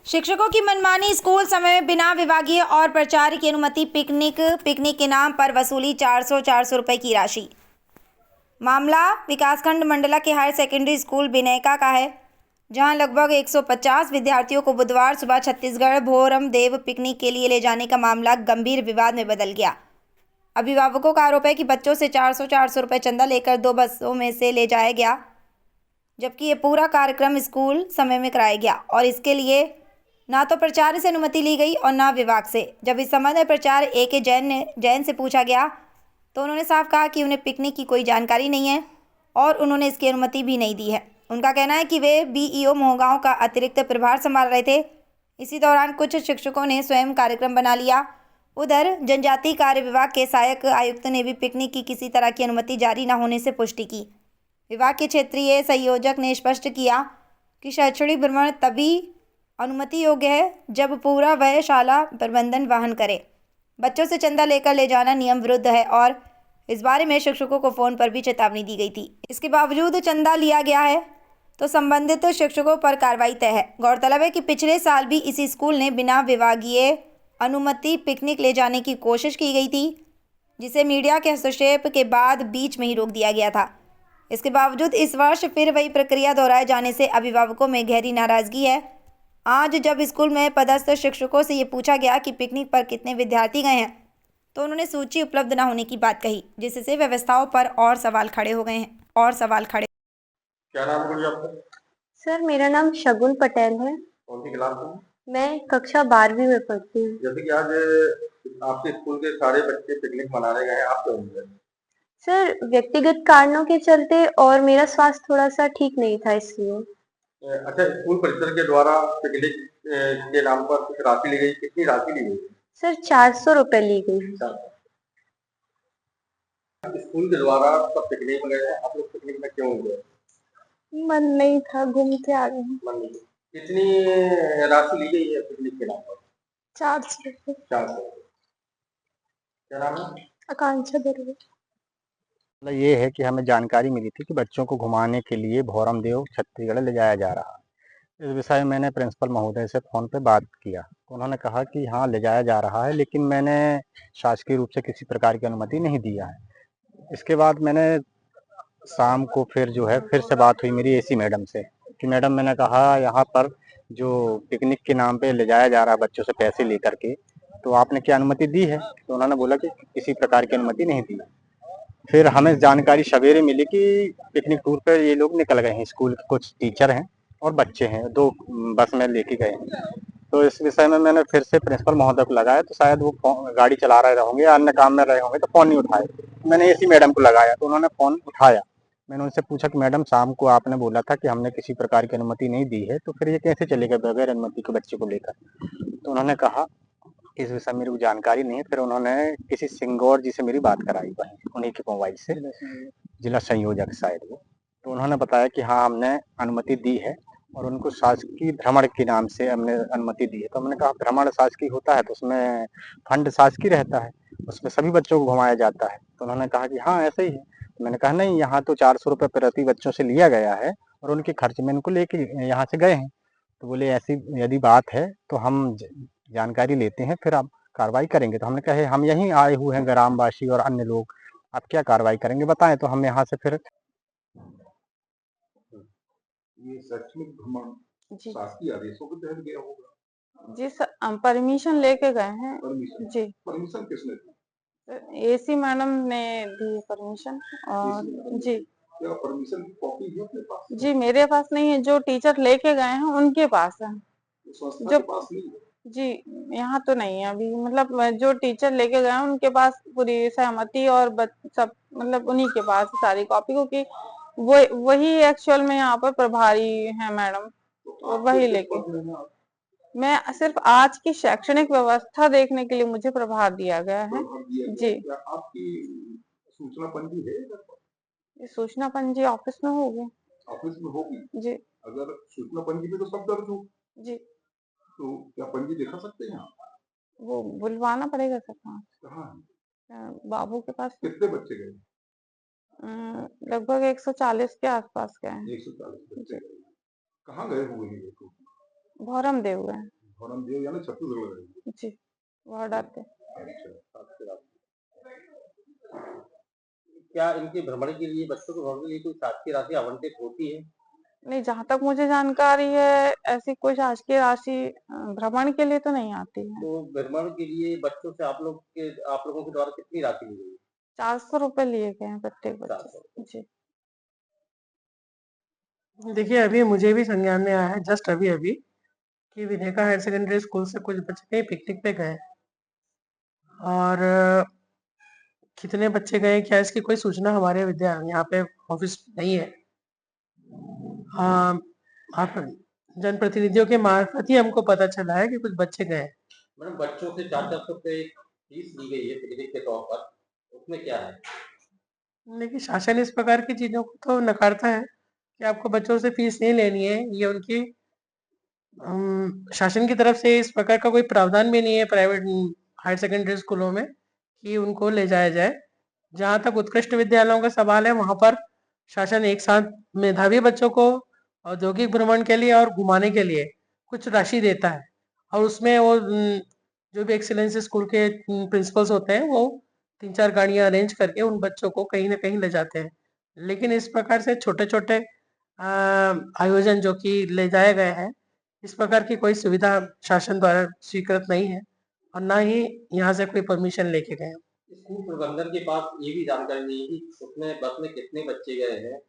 शिक्षकों की मनमानी, स्कूल समय में बिना विभागीय और प्राचार्य की अनुमति पिकनिक के नाम पर वसूली 400 रुपए की राशि। मामला विकासखंड मंडला के हायर सेकेंडरी स्कूल बिनैका का है, जहां लगभग 150 विद्यार्थियों को बुधवार सुबह छत्तीसगढ़ भोरम देव पिकनिक के लिए ले जाने का मामला गंभीर विवाद में बदल गया। अभिभावकों का आरोप है कि बच्चों से 400 रुपए चंदा लेकर 2 बसों में से ले जाया गया, जबकि ये पूरा कार्यक्रम स्कूल समय में कराया गया और इसके लिए ना तो प्राचार्य से अनुमति ली गई और ना विभाग से। जब इस संबंध में प्राचार्य ए.के. जैन से पूछा गया तो उन्होंने साफ कहा कि उन्हें पिकनिक की कोई जानकारी नहीं है और उन्होंने इसकी अनुमति भी नहीं दी है। उनका कहना है कि वे बीईओ मोहगांव का अतिरिक्त प्रभार संभाल रहे थे। इसी दौरान कुछ शिक्षकों ने स्वयं कार्यक्रम बना लिया। उधर जनजातीय कार्य विभाग के सहायक आयुक्त ने भी पिकनिक की किसी तरह की अनुमति जारी न होने से पुष्टि की। विभाग के क्षेत्रीय संयोजक ने स्पष्ट किया कि शैक्षणिक भ्रमण तभी अनुमति योग्य है जब पूरा व्यय शाला प्रबंधन वहन करे। बच्चों से चंदा लेकर ले जाना नियम विरुद्ध है और इस बारे में शिक्षकों को फोन पर भी चेतावनी दी गई थी। इसके बावजूद चंदा लिया गया है तो संबंधित शिक्षकों पर कार्रवाई तय है। गौरतलब है कि पिछले साल भी इसी स्कूल ने बिना विभागीय अनुमति पिकनिक ले जाने की कोशिश की गई थी, जिसे मीडिया के हस्तक्षेप के बाद बीच में ही रोक दिया गया था। इसके बावजूद इस वर्ष फिर वही प्रक्रिया दोहराए जाने से अभिभावकों में गहरी नाराजगी है। आज जब स्कूल में पदस्थ शिक्षकों से ये पूछा गया कि पिकनिक पर कितने विद्यार्थी गए हैं, तो उन्होंने सूची उपलब्ध न होने की बात कही, जिससे व्यवस्थाओं पर और सवाल खड़े हो गए हैं। क्या नाम है आपका? सर, मेरा नाम शगुन पटेल है। कौन सी क्लास में? मैं कक्षा 12वीं में पढ़ती हूँ। जैसे कि आज आपके स्कूल के सारे बच्चे पिकनिक मनाने गए हैं, आप क्यों नहीं गए? सर, व्यक्तिगत कारणों के चलते और मेरा स्वास्थ्य थोड़ा सा ठीक नहीं था, इसलिए। अच्छा, स्कूल परिसर के द्वारा पिकनिक के नाम पर कुछ राशि ली गई, कितनी राशि ली गई? सर, 400 रुपए ली गई। स्कूल के द्वारा सब पिकनिक में गए हैं, आप लोग पिकनिक में क्यों गए? मन नहीं था, घूम के आ गए। मन नहीं। कितनी राशि ली गई है पिकनिक के नाम पर? 400 रुपए। 400। क्या नाम है? आकांक्षा दर्वे। मतलब ये है कि हमें जानकारी मिली थी कि बच्चों को घुमाने के लिए भोरम देव छत्तीसगढ़ ले जाया जा रहा है। इस विषय में मैंने प्रिंसिपल महोदय से फ़ोन पे बात किया तो उन्होंने कहा कि हाँ ले जाया जा रहा है, लेकिन मैंने शासकीय रूप से किसी प्रकार की अनुमति नहीं दिया है। इसके बाद मैंने शाम को फिर जो है फिर से बात हुई मेरी एसी मैडम से कि मैडम, मैंने कहा यहाँ पर जो पिकनिक के नाम पे ले जाया जा रहा है बच्चों से पैसे लेकर के, तो आपने क्या अनुमति दी है? तो उन्होंने बोला कि किसी प्रकार की अनुमति नहीं दी। फिर हमें जानकारी सवेरे मिली कि पिकनिक टूर पर ये लोग निकल गए हैं, स्कूल के कुछ टीचर हैं और बच्चे हैं, 2 बस में लेके गए हैं। तो इस विषय में मैंने फिर से प्रिंसिपल महोदय को लगाया, तो शायद वो गाड़ी चला रहे होंगे या अन्य काम में रहे होंगे तो फ़ोन नहीं उठाए। मैंने एसी मैडम को लगाया तो उन्होंने फ़ोन उठाया। मैंने उनसे पूछा कि मैडम, शाम को आपने बोला था कि हमने किसी प्रकार की अनुमति नहीं दी है, तो फिर ये कैसे चलेगा बगैर अनुमति के बच्चे को लेकर? तो उन्होंने कहा इस विषय में मेरे को जानकारी नहीं है। फिर उन्होंने किसी सिंगौर जी से मेरी बात कराई, वहीं उन्हीं के मोबाइल से, जिला संयोजक शायद वो। तो उन्होंने बताया कि हाँ हमने अनुमति दी है और उनको शासकीय भ्रमण के नाम से हमने अनुमति दी है। तो हमने कहा भ्रमण शासकीय होता है तो उसमें फंड शासकीय रहता है, उसमें सभी बच्चों को घुमाया जाता है। तो उन्होंने कहा कि हाँ ऐसा ही है। तो मैंने कहा नहीं, यहाँ तो 400 रुपये प्रति बच्चों से लिया गया है और उनके खर्च में इनको लेके यहाँ से गए हैं। तो बोले ऐसी यदि बात है तो हम जानकारी लेते हैं, फिर आप कार्रवाई करेंगे। तो हमने कहा हम यहीं आए हुए हैं ग्रामवासी और अन्य लोग, आप क्या कार्रवाई करेंगे बताएं। तो हम यहाँ से फिर ये शैक्षणिक भ्रमण शासकीय आदेशों के तहत गया होगा? जी सर, परमिशन लेके गए हैं। परमिशन? जी, परमिशन किसने दी? एसी मैडम ने दी परमिशन। और जी, क्या परमिशन की कॉपी है अपने पास? जी मेरे पास नहीं है, जो टीचर लेके गए हैं उनके पास है। संस्था जो के पास नहीं है? जी, यहाँ तो नहीं है अभी, मतलब जो टीचर लेके गए हैं उनके पास पूरी सहमति और सब, मतलब उन्हीं के पास सारी कॉपी, क्योंकि वो वही एक्चुअल में यहाँ पर प्रभारी है मैडम, और वही लेके। मैं सिर्फ आज की शैक्षणिक व्यवस्था देखने के लिए मुझे प्रभार दिया गया है। जी, आपकी सूचना पंजी है? ये सूचना पंजी ऑफिस में होगी। ऑफिस में होगी? जी। अगर सूचना पंजी में तो सब दर्ज हो। जी। तो क्या पंजी दिखा सकते हैं आप? वो बुलवाना पड़ेगा सर। कहाँ है? बाबू के पास। कितने बच्चे गए? लगभग 140 के आसपास गए हैं। 140 बच्चे गए। कहाँ गए हुए हैं ये? भोरम देव गए। फॉर्म दिए यानी छत्तीसगढ़ में जी वार्ड आते हैं। क्या इनके भ्रमण के लिए बच्चों को भ्रमण के लिए कोई शासकीय राशि आवंटित होती है? नहीं, जहाँ तक मुझे जानकारी है ऐसी कोई शासकीय राशि भ्रमण के लिए तो नहीं आती है। तो भ्रमण के लिए बच्चों से आप लोगों के द्वारा कितनी राशि ली गई? 400 रुपए लिए गए हैं प्रत्येक बच्चे 400। से। जी देखिए, अभी मुझे भी संज्ञान में आया है जस्ट अभी कि विवेका हायर सेकेंडरी स्कूल से कुछ बच्चे कहीं पिकनिक पे गए और कितने बच्चे गए क्या इसकी कोई सूचना हमारे यहाँ पे ऑफिस नहीं है। आप जनप्रतिनिधियों के मार्फत ही हमको पता चला है कि कुछ बच्चे गए। मैडम बच्चों से 400 रुपए फीस ली गई है पिकनिक के तौर पर, उसमें क्या है? लेकिन शासन इस प्रकार की चीजों को तो नकारता है कि आपको बच्चों से फीस नहीं लेनी है। ये उनकी शासन की तरफ से इस प्रकार का कोई प्रावधान भी नहीं है प्राइवेट हायर सेकेंडरी स्कूलों में कि उनको ले जाया जाए। जहाँ तक उत्कृष्ट विद्यालयों का सवाल है वहाँ पर शासन एक साथ मेधावी बच्चों को औद्योगिक भ्रमण के लिए और घुमाने के लिए कुछ राशि देता है और उसमें वो जो भी एक्सीलेंस स्कूल के प्रिंसिपल्स होते हैं वो 3-4 गाड़ियां अरेंज करके उन बच्चों को कहीं ना कहीं ले जाते हैं। लेकिन इस प्रकार से छोटे छोटे आयोजन जो कि ले जाए गए हैं इस प्रकार की कोई सुविधा शासन द्वारा स्वीकृत नहीं है और ना ही यहाँ से कोई परमिशन लेके गए हैं। स्कूल प्रबंधन के पास ये भी जानकारी नहीं है कि उसमें बस में कितने बच्चे गए हैं